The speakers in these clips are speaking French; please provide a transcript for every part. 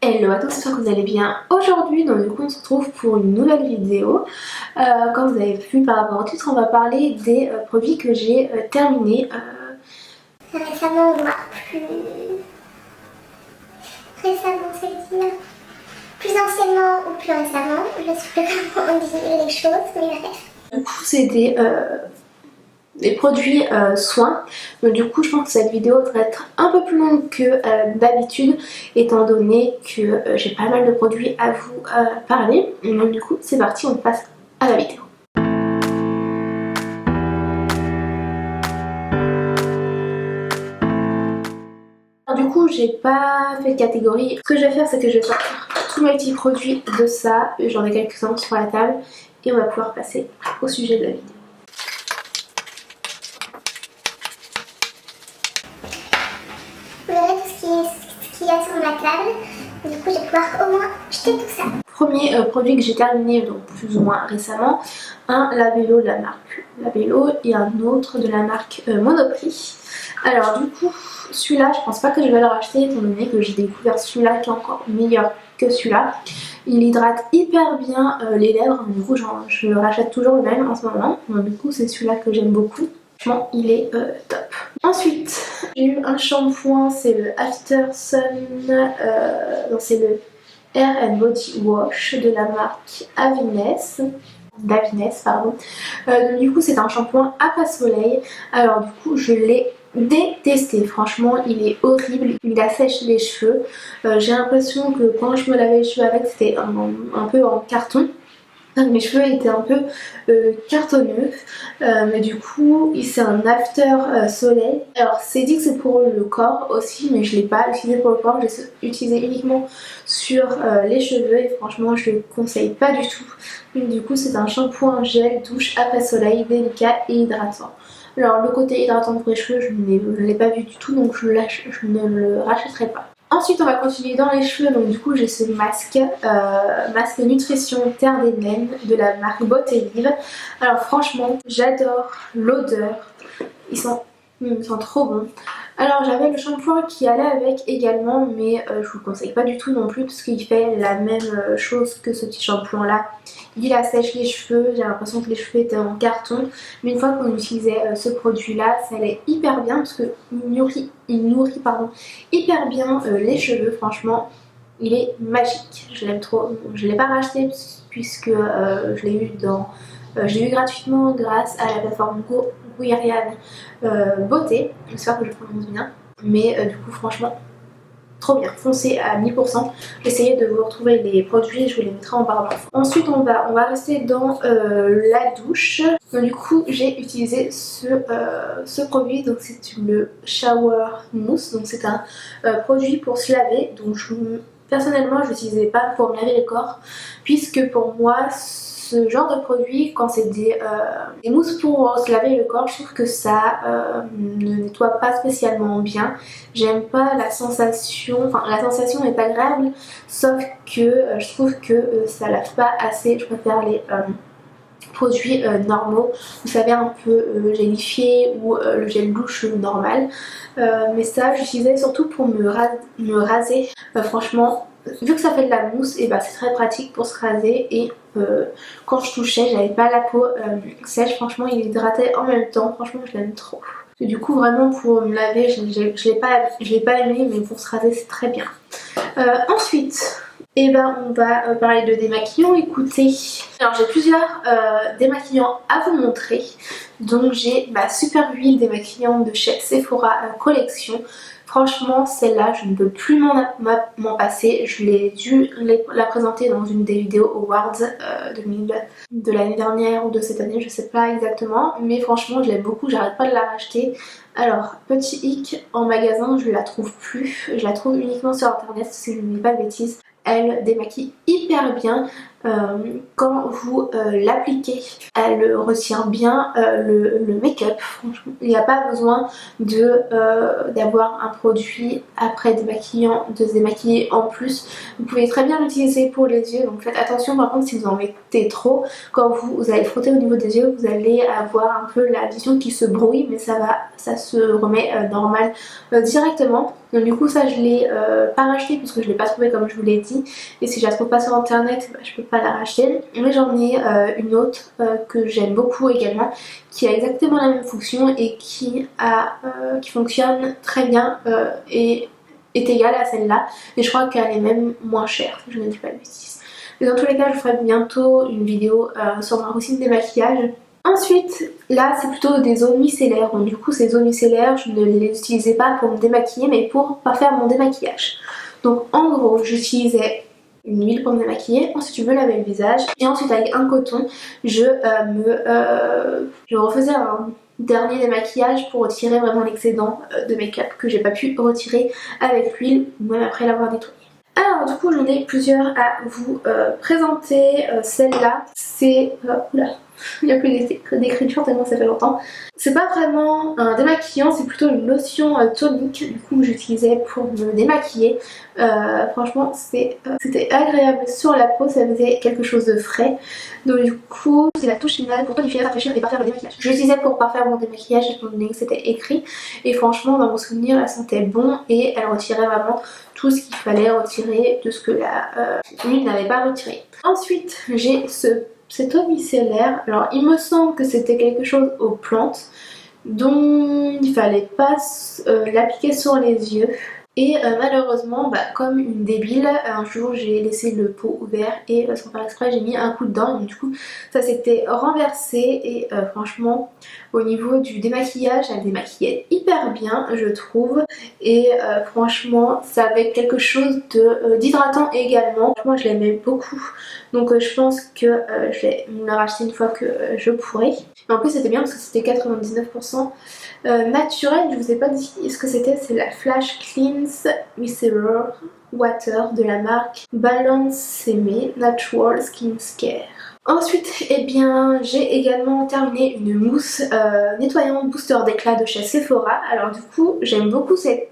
Hello à tous, j'espère que vous allez bien aujourd'hui. Donc du coup on se retrouve pour une nouvelle vidéo. Comme vous avez vu par rapport au titre, on va parler des produits que j'ai terminés récemment ou plus récemment, c'est-à-dire plus anciennement ou plus récemment, je sais plus comment on dit les choses, mais bref. Du coup c'est des produits soins. Donc du coup je pense que cette vidéo devrait être un peu plus longue que d'habitude, étant donné que j'ai pas mal de produits à vous parler. Donc du coup c'est parti, on passe à la vidéo. Alors, du coup j'ai pas fait de catégorie. Ce que je vais faire, c'est que je vais sortir tous mes petits produits de ça. J'en ai quelques-uns sur la table et on va pouvoir passer au sujet de la vidéo. Vous verrez tout ce qu'il y a sur ma table. Du coup, je vais pouvoir au moins jeter tout ça. Premier produit que j'ai terminé, donc plus ou moins récemment, un labello de la marque Labello et un autre de la marque Monoprix. Alors du coup, celui-là, je pense pas que je vais le racheter étant donné que j'ai découvert celui-là qui est encore meilleur que celui-là. Il hydrate hyper bien les lèvres, du coup je rachète toujours le même en ce moment. Donc, du coup c'est celui-là que j'aime beaucoup. Franchement il est top. Ensuite j'ai eu un shampoing, c'est le After Sun, donc c'est le Hair and Body Wash de la marque Davines, pardon. Donc, du coup c'est un shampoing à pas soleil. Alors du coup je l'ai détesté, franchement il est horrible, il assèche les cheveux. J'ai l'impression que quand je me lavais les cheveux avec c'était un peu en carton. Mes cheveux étaient un peu cartonneux, mais du coup c'est un after soleil. Alors c'est dit que c'est pour le corps aussi, mais je l'ai pas utilisé pour le corps, je l'ai utilisé uniquement sur les cheveux et franchement je le conseille pas du tout. Donc, du coup c'est un shampoing gel douche après soleil délicat et hydratant. Alors le côté hydratant pour les cheveux je ne l'ai pas vu du tout, donc je ne le rachèterai pas. Ensuite on va continuer dans les cheveux, donc du coup j'ai ce masque, masque nutrition terre des naines de la marque Beauté Vive. Alors franchement j'adore l'odeur, ils sont trop bons. Alors j'avais le shampoing qui allait avec également, mais je vous le conseille pas du tout non plus parce qu'il fait la même chose que ce petit shampoing là. Il assèche les cheveux, j'ai l'impression que les cheveux étaient en carton, mais une fois qu'on utilisait ce produit là, ça allait hyper bien parce qu'il nourrit hyper bien les cheveux. Franchement il est magique, je l'aime trop. Je l'ai pas racheté puisque je l'ai eu gratuitement grâce à la plateforme Gourian Beauté, j'espère que je prononce bien, mais du coup franchement trop bien, foncez à 1000%. J'essayais de vous retrouver les produits, je vous les mettrai en barre d'infos. Ensuite on va rester dans la douche. Donc, du coup j'ai utilisé ce produit, donc c'est le Shower Mousse, donc c'est un produit pour se laver. Donc personnellement je l'utilisais pas pour me laver le corps, puisque pour moi ce genre de produit, quand c'est des mousses pour se laver le corps, je trouve que ça ne nettoie pas spécialement bien. J'aime pas la sensation, enfin la sensation est agréable, sauf que je trouve que ça lave pas assez. Je préfère les produits normaux, vous savez, un peu gélifiés ou le gel douche normal. Mais ça j'utilisais surtout pour me raser. Franchement vu que ça fait de la mousse, et bah c'est très pratique pour se raser. Et quand je touchais, j'avais pas la peau sèche, franchement il hydratait en même temps, franchement je l'aime trop. Et du coup vraiment pour me laver je l'ai pas aimé, mais pour se raser c'est très bien. Ensuite et ben on va parler de démaquillants. Écoutez, alors j'ai plusieurs démaquillants à vous montrer. Donc j'ai ma super huile démaquillant de chez Sephora Collection. Franchement celle-là je ne peux plus m'en passer. Je l'ai dû la présenter dans une des vidéos Awards de l'année dernière ou de cette année, je sais pas exactement, mais franchement je l'aime beaucoup, j'arrête pas de la racheter. Alors petit hic, en magasin je la trouve plus, je la trouve uniquement sur internet si je ne dis pas de bêtises. Elle démaquille hyper bien, quand vous l'appliquez, elle retient bien le make-up. Franchement, il n'y a pas besoin d'avoir un produit après démaquillant, de se démaquiller en plus. Vous pouvez très bien l'utiliser pour les yeux, donc faites attention par contre si vous en mettez trop. Quand vous allez frotter au niveau des yeux, vous allez avoir un peu la vision qui se brouille, mais ça se remet normal directement. Donc du coup ça je l'ai pas racheté puisque je l'ai pas trouvé comme je vous l'ai dit, et si je la trouve pas sur internet bah, je peux pas la racheter, mais j'en ai une autre que j'aime beaucoup également, qui a exactement la même fonction et qui fonctionne très bien et est égale à celle-là, et je crois qu'elle est même moins chère si je ne dis pas de bêtises. Mais dans tous les cas je ferai bientôt une vidéo sur ma routine des maquillages. Ensuite, là c'est plutôt des zones micellaires, donc du coup ces zones micellaires je ne les utilisais pas pour me démaquiller mais pour parfaire mon démaquillage. Donc en gros j'utilisais une huile pour me démaquiller, ensuite je me lavais le visage et ensuite avec un coton je refaisais un dernier démaquillage pour retirer vraiment l'excédent de make-up que j'ai pas pu retirer avec l'huile ou même après l'avoir nettoyé. Alors du coup j'en ai plusieurs à vous présenter. Celle-là c'est... oula, il n'y a plus d'écriture tellement ça fait longtemps. C'est pas vraiment un démaquillant, c'est plutôt une lotion tonique du coup que j'utilisais pour me démaquiller. Franchement c'était agréable sur la peau, ça faisait quelque chose de frais. Donc du coup c'est la touche finale pour tonifier, rafraîchir et parfaire le démaquillage. Je l'utilisais pour parfaire mon démaquillage étant donné que c'était écrit, et franchement dans mon souvenir elle sentait bon et elle retirait vraiment tout ce qu'il fallait retirer de ce que l'huile n'avait pas retiré. Ensuite j'ai cet eau micellaire. Alors il me semble que c'était quelque chose aux plantes, dont il fallait pas l'appliquer sur les yeux. Et malheureusement, comme une débile, un jour j'ai laissé le pot ouvert et sans faire exprès j'ai mis un coup dedans, donc du coup ça s'était renversé et franchement au niveau du démaquillage elle démaquillait hyper bien je trouve, et franchement ça avait quelque chose d'hydratant également. Moi je l'aimais beaucoup, donc je pense que je vais me la racheter une fois que je pourrai. Mais en plus c'était bien parce que c'était 99% naturel. Je vous ai pas dit ce que c'était, c'est la Flash Cleanse Micellar Water de la marque Balance Natural Skin Care. Ensuite, eh bien, j'ai également terminé une mousse nettoyante booster d'éclat de chez Sephora. Alors du coup, j'aime beaucoup cette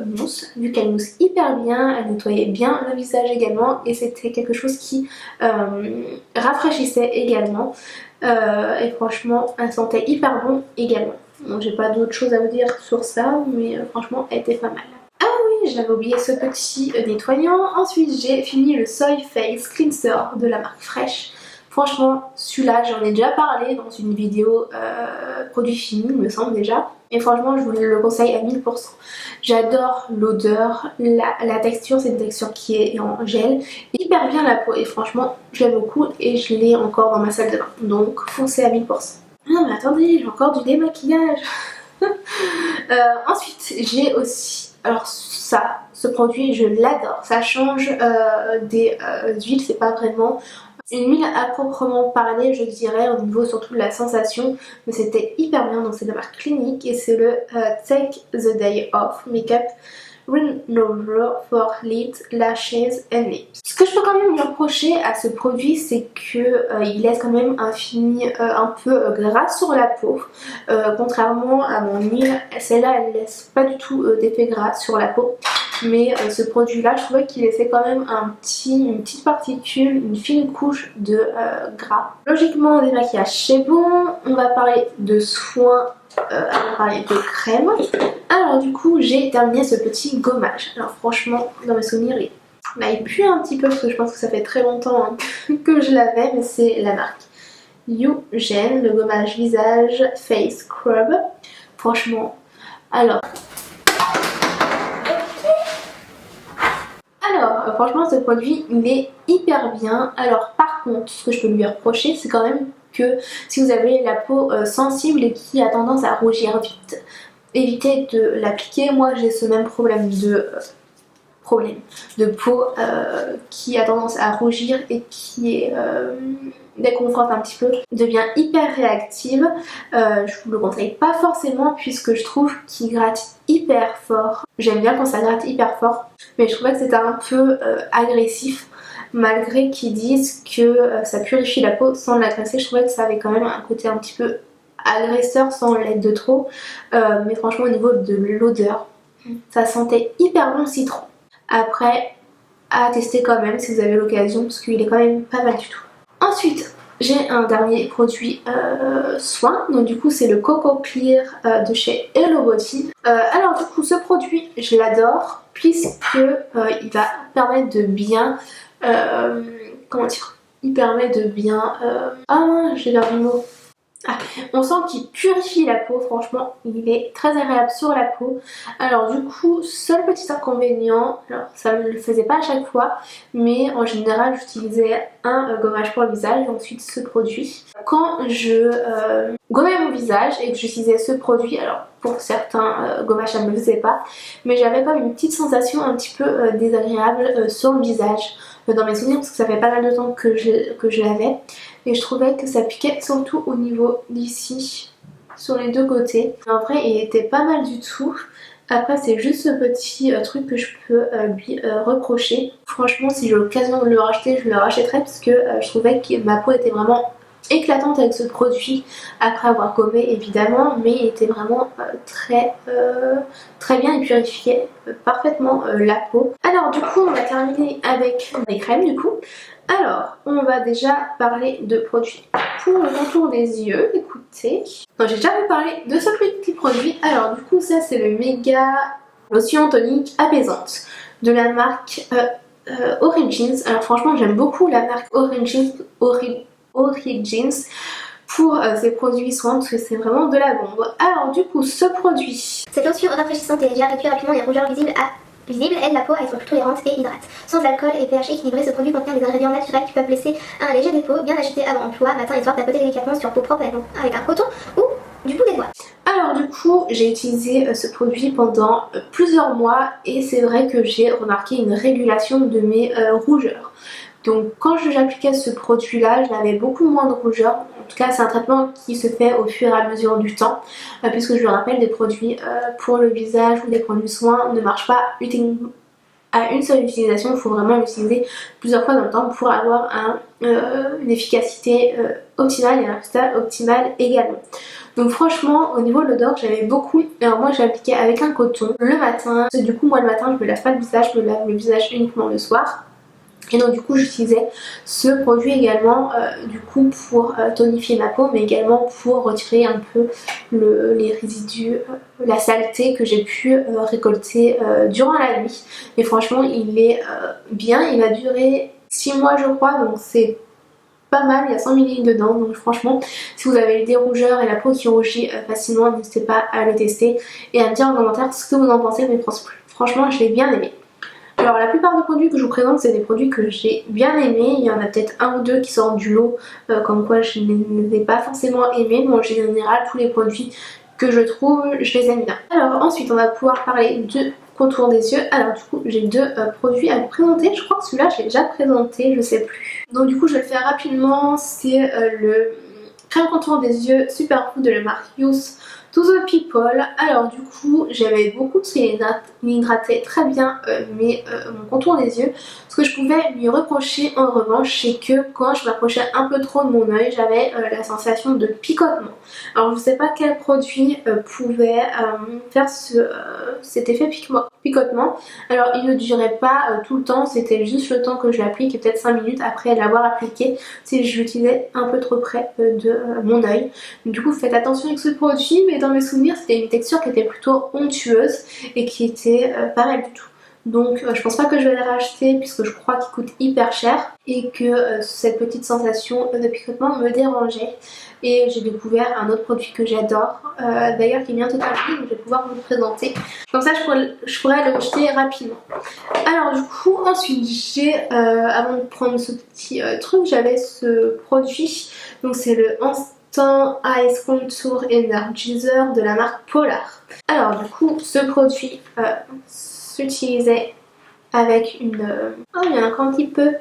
mousse, vu qu'elle mousse hyper bien, elle nettoyait bien le visage également, et c'était quelque chose qui rafraîchissait également. Et franchement, elle sentait hyper bon également. Donc j'ai pas d'autre chose à vous dire sur ça, mais franchement, elle était pas mal. Ah oui, j'avais oublié ce petit nettoyant. Ensuite, j'ai fini le Soy Face Cleanser de la marque Fresh. Franchement, celui-là, j'en ai déjà parlé dans une vidéo produit fini, il me semble déjà. Et franchement, je vous le conseille à 1000%. J'adore l'odeur, la texture, c'est une texture qui est en gel. Hyper bien la peau et franchement, je l'aime beaucoup et je l'ai encore dans ma salle de bain. Donc, foncez à 1000%. Non mais attendez, j'ai encore du démaquillage. Ensuite, j'ai aussi... Alors ce produit, je l'adore. Ça change des huiles, c'est pas vraiment... une huile à proprement parler, je dirais, au niveau surtout de la sensation, mais c'était hyper bien. Donc c'est de la marque Clinique et c'est le Take the Day Off Makeup Renover for Lips, Lashes and Lips. Ce que je peux quand même lui reprocher à ce produit, c'est qu'il laisse quand même un fini un peu gras sur la peau, contrairement à mon huile. Celle-là, elle laisse pas du tout d'effet gras sur la peau. Mais ce produit là je trouvais qu'il laissait quand même une petite particule, une fine couche de gras. Logiquement des maquillages c'est bon, on va parler de soins, on va parler de crème. Alors du coup j'ai terminé ce petit gommage. Alors franchement dans mes souvenirs il pue un petit peu parce que je pense que ça fait très longtemps que je l'avais, mais c'est la marque Eugen, le gommage visage Face Scrub. Franchement, alors franchement ce produit il est hyper bien. Alors par contre ce que je peux lui reprocher c'est quand même que si vous avez la peau sensible et qui a tendance à rougir vite, évitez de l'appliquer. Moi j'ai ce même problème de peau qui a tendance à rougir et qui est dès qu'on frotte un petit peu devient hyper réactive. Je vous le conseille pas forcément puisque je trouve qu'il gratte hyper fort. J'aime bien quand ça gratte hyper fort, mais je trouvais que c'était un peu agressif malgré qu'ils disent que ça purifie la peau sans l'agresser. Je trouvais que ça avait quand même un côté un petit peu agresseur sans l'être de trop, mais franchement au niveau de l'odeur, ça sentait hyper bon le citron. Après, à tester quand même si vous avez l'occasion parce qu'il est quand même pas mal du tout. Ensuite, j'ai un dernier produit soin, donc du coup c'est le Coco Clear de chez Hello Body. Alors du coup ce produit je l'adore puisque il va permettre de bien, comment dire, il permet de bien, ah j'ai perdu le mot. Ah, on sent qu'il purifie la peau, franchement il est très agréable sur la peau. Alors du coup, seul petit inconvénient, alors ça ne le faisait pas à chaque fois, mais en général j'utilisais un gommage pour le visage et ensuite ce produit. Quand je gommais mon visage et que j'utilisais ce produit, alors pour certains gommages ça ne me faisait pas, mais j'avais comme une petite sensation un petit peu désagréable sur le visage, dans mes souvenirs parce que ça fait pas mal de temps que je l'avais. Et je trouvais que ça piquait surtout au niveau d'ici, sur les deux côtés. En vrai, il était pas mal du tout. Après, c'est juste ce petit truc que je peux lui reprocher. Franchement, si j'ai l'occasion de le racheter, je le rachèterai parce que je trouvais que ma peau était vraiment éclatante avec ce produit après avoir gommé évidemment, mais il était vraiment très bien et purifiait parfaitement la peau. Alors du coup on va terminer avec les crèmes du coup. Alors on va déjà parler de produits pour le contour des yeux. Écoutez, j'ai déjà parlé de ce petit produit. Alors du coup ça c'est le méga lotion tonique apaisante de la marque Origins. Alors franchement j'aime beaucoup la marque Origins pour ces produits soins parce que c'est vraiment de la bombe. Alors du coup ce produit, cette lotion rafraîchissante et légère réduit rapidement les rougeurs visibles aide la peau à être plus tolérante et hydrate. Sans alcool et pH équilibré, ce produit contient des ingrédients naturels qui peuvent laisser un léger dépôt, bien agité avant emploi, matin et soir, tapoter délicatement sur peau propre avec un coton ou du bout des doigts. Alors du coup j'ai utilisé ce produit pendant plusieurs mois et c'est vrai que j'ai remarqué une régulation de mes rougeurs. Donc quand j'appliquais ce produit là j'avais beaucoup moins de rougeurs. En tout cas c'est un traitement qui se fait au fur et à mesure du temps puisque je le rappelle, des produits pour le visage ou des produits soins ne marchent pas à une seule utilisation. Il faut vraiment l'utiliser plusieurs fois dans le temps pour avoir une efficacité optimale et un résultat optimal également. Donc franchement au niveau de l'odeur j'avais beaucoup, alors moi j'appliquais avec un coton le matin, du coup moi le matin je me lave pas le visage, je me lave le visage uniquement le soir. Et donc du coup j'utilisais ce produit également du coup pour tonifier ma peau, mais également pour retirer un peu les résidus, la saleté que j'ai pu récolter durant la nuit. Et franchement il est bien, il a duré 6 mois je crois, donc c'est pas mal, il y a 100 ml dedans, donc franchement si vous avez des rougeurs et la peau qui rougit facilement, n'hésitez pas à le tester et à me dire en commentaire ce que vous en pensez, mais franchement je l'ai bien aimé. Alors la plupart des produits que je vous présente c'est des produits que j'ai bien aimés, il y en a peut-être un ou deux qui sortent du lot comme quoi je ne les ai pas forcément aimés, mais en général tous les produits que je trouve je les aime bien. Alors ensuite on va pouvoir parler de contour des yeux. Alors du coup j'ai deux produits à vous présenter, je crois que celui-là je l'ai déjà présenté, je sais plus. Donc du coup je vais le faire rapidement, c'est le crème contour des yeux Superfood de la marque Youth To The People. Alors du coup j'avais beaucoup de cils, il hydratait très bien mon contour des yeux. Ce que je pouvais lui reprocher en revanche c'est que quand je m'approchais un peu trop de mon œil j'avais la sensation de picotement. Alors je ne sais pas quel produit pouvait faire cet effet picotement. Alors il ne durait pas tout le temps, c'était juste le temps que je l'applique et peut-être 5 minutes après l'avoir appliqué si je l'utilisais un peu trop près de mon œil. Du coup faites attention avec ce produit, mais dans mes souvenirs c'était une texture qui était plutôt onctueuse et qui était pas mal du tout. Donc je pense pas que je vais le racheter puisque je crois qu'il coûte hyper cher et que cette petite sensation de picotement me dérangeait. Et j'ai découvert un autre produit que j'adore, d'ailleurs qui est bientôt terminé, donc je vais pouvoir vous le présenter. Comme ça je pourrais le jeter rapidement. Alors du coup ensuite avant de prendre ce petit truc, j'avais ce produit, donc c'est le Instant Ice Contour Energizer de la marque Polar. Alors du coup ce produit s'utilisait avec une... oh il y en a encore un petit peu,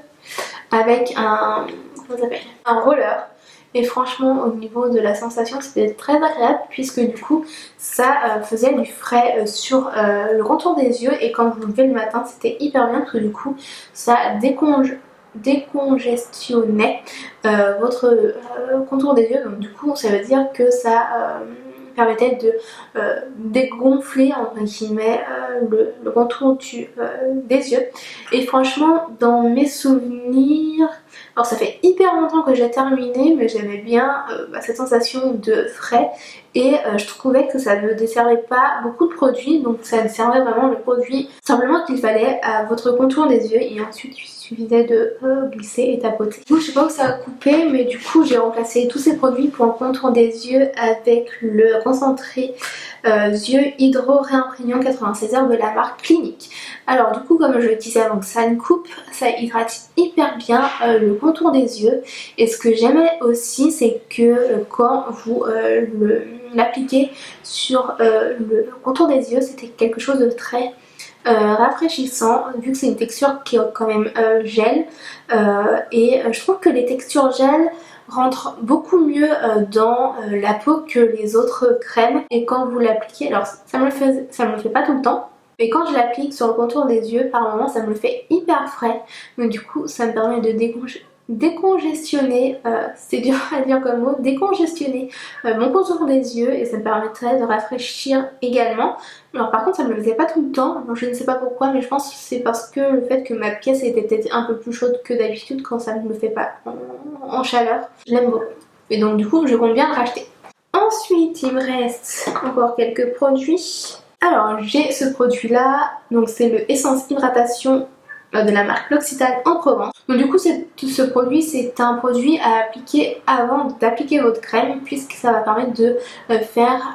avec un... comment ça s'appelle, un roller. Et franchement au niveau de la sensation c'était très agréable puisque du coup ça faisait du frais sur le contour des yeux, et quand vous vous levez le matin c'était hyper bien parce que du coup ça décongestionnait votre contour des yeux. Donc du coup ça veut dire que ça permettait de dégonfler entre guillemets le contour des yeux. Et franchement dans mes souvenirs, alors ça fait hyper longtemps que j'ai terminé, mais j'aimais bien cette sensation de frais et je trouvais que ça ne desservait pas beaucoup de produits, donc ça desservait vraiment le produit simplement qu'il fallait à votre contour des yeux et ensuite il suffisait de glisser et tapoter. Du coup je sais pas où ça a coupé, mais du coup j'ai remplacé tous ces produits pour le contour des yeux avec le concentré yeux hydro réimprégnant 96 heures de la marque Clinique. Alors du coup comme je le disais avant que ça ne coupe, ça hydrate hyper bien le contour des yeux et ce que j'aimais aussi c'est que quand vous l'appliquez sur le contour des yeux, c'était quelque chose de très rafraîchissant vu que c'est une texture qui est quand même gel et je trouve que les textures gel rentrent beaucoup mieux dans la peau que les autres crèmes et quand vous l'appliquez, alors ça me le fait pas tout le temps, mais quand je l'applique sur le contour des yeux par moment ça me le fait hyper frais, donc du coup ça me permet de décongestionner, c'est dur à dire comme mot, décongestionner mon contour des yeux et ça me permettrait de rafraîchir également. Alors par contre ça ne me le faisait pas tout le temps, donc je ne sais pas pourquoi, mais je pense que c'est parce que le fait que ma pièce était peut-être un peu plus chaude que d'habitude quand ça ne me le fait pas en chaleur. Je l'aime beaucoup et donc du coup je compte bien le racheter. Ensuite il me reste encore quelques produits. Alors j'ai ce produit là, donc c'est le Essence Hydratation de la marque L'Occitane en Provence. Donc du coup ce produit c'est un produit à appliquer avant d'appliquer votre crème puisque ça va permettre de faire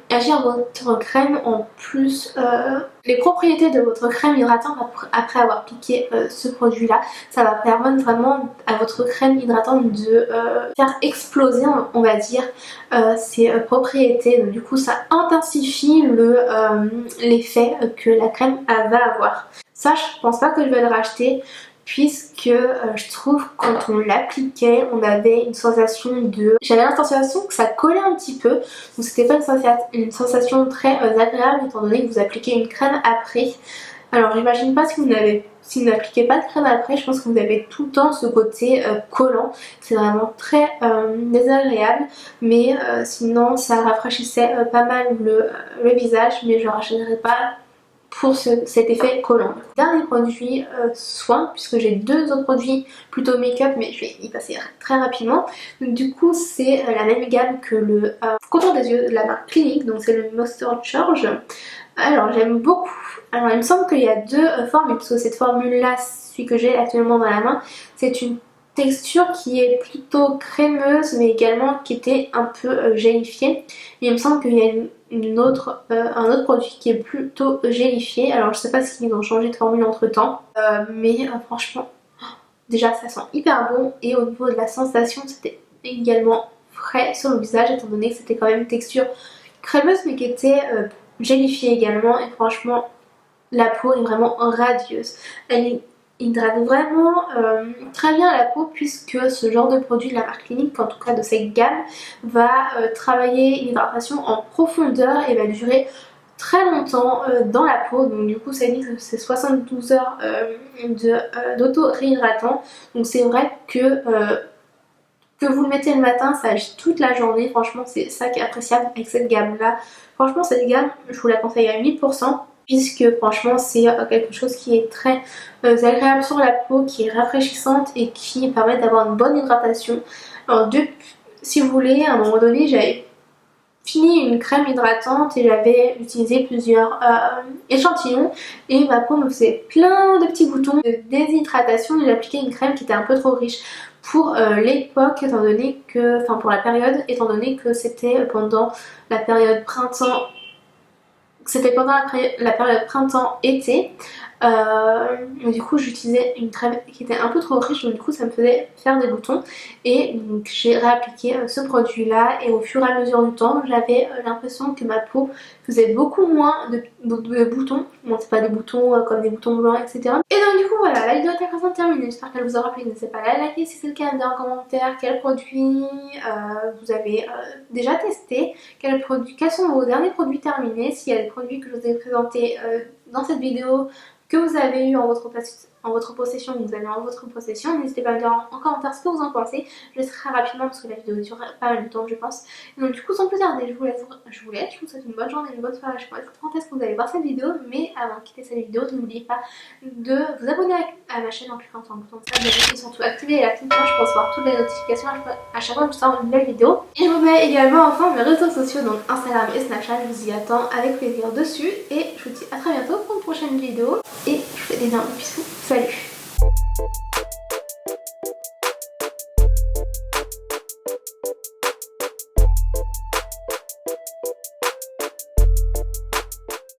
agir votre crème en plus les propriétés de votre crème hydratante après avoir appliqué ce produit là. Ça va permettre vraiment à votre crème hydratante de faire exploser on va dire ses propriétés. Donc du coup ça intensifie l'effet que la crème va avoir. Ça je pense pas que je vais le racheter puisque je trouve quand on l'appliquait on avait une sensation de... J'avais l'impression que ça collait un petit peu, donc c'était pas une sensation très agréable étant donné que vous appliquez une crème après. Alors j'imagine pas si vous n'appliquez pas de crème après, je pense que vous avez tout le temps ce côté collant, c'est vraiment très désagréable, mais sinon ça rafraîchissait pas mal le visage, mais je ne rachèterai pas pour cet effet collant. Dernier produit soin, puisque j'ai deux autres produits plutôt make-up mais je vais y passer très rapidement. Donc, du coup c'est la même gamme que le contour des yeux de la marque Clinique, donc c'est le Monster Charge. Alors j'aime beaucoup. Alors il me semble qu'il y a deux formules, parce que cette formule là, celui que j'ai actuellement dans la main, c'est une texture qui est plutôt crémeuse mais également qui était un peu gélifiée. Il me semble qu'il y a un autre produit qui est plutôt gélifié. Alors je sais pas s'ils ont changé de formule entre temps, mais franchement déjà ça sent hyper bon et au niveau de la sensation c'était également frais sur le visage étant donné que c'était quand même une texture crémeuse mais qui était gélifiée également et franchement la peau est vraiment radieuse. Elle hydrate vraiment très bien la peau puisque ce genre de produit de la marque Clinique, en tout cas de cette gamme, va travailler l'hydratation en profondeur et va durer très longtemps dans la peau. Donc du coup ça dit que c'est 72 heures d'auto-réhydratant. Donc c'est vrai que vous le mettez le matin, ça agit toute la journée. Franchement c'est ça qui est appréciable avec cette gamme là. Franchement cette gamme je vous la conseille à 1000%. Puisque franchement c'est quelque chose qui est très agréable sur la peau, qui est rafraîchissante et qui permet d'avoir une bonne hydratation. Alors si vous voulez, à un moment donné j'avais fini une crème hydratante et j'avais utilisé plusieurs échantillons et ma peau me faisait plein de petits boutons de déshydratation et j'appliquais une crème qui était un peu trop riche pour l'époque étant donné que, enfin pour la période étant donné que c'était pendant la période printemps. C'était pendant la période printemps-été. Du coup j'utilisais une crème qui était un peu trop riche, donc du coup ça me faisait faire des boutons et donc j'ai réappliqué ce produit là et au fur et à mesure du temps j'avais l'impression que ma peau faisait beaucoup moins de boutons. Bon c'est pas des boutons comme des boutons blancs etc. Et donc du coup voilà, la vidéo est à présent terminée, j'espère qu'elle vous aura plu, n'hésitez pas à la liker si c'est le cas, à me dire en commentaire quel produit vous avez déjà testé, quels sont vos derniers produits terminés, s'il y a des produits que je vous ai présentés dans cette vidéo que vous avez eu en en votre possession, que vous avez en votre possession. N'hésitez pas à me dire en commentaire ce que vous en pensez. Je le ferai rapidement parce que la vidéo dure pas mal de temps je pense. Donc du coup sans plus tarder, je vous vous souhaite une bonne journée, une bonne soirée. Je sais pas quand est-ce que vous allez voir cette vidéo, mais avant de quitter cette vidéo, n'oubliez pas de vous abonner à ma chaîne en cliquant sur le bouton de s'abonner et surtout activer la petite cloche pour recevoir toutes les notifications à chaque fois que je sors une nouvelle vidéo. Et je vous mets également enfin mes réseaux sociaux, donc Instagram et Snapchat, je vous y attends avec plaisir dessus. Et je vous dis à très bientôt pour une prochaine vidéo et je vous fais des énormes bisous. Salut!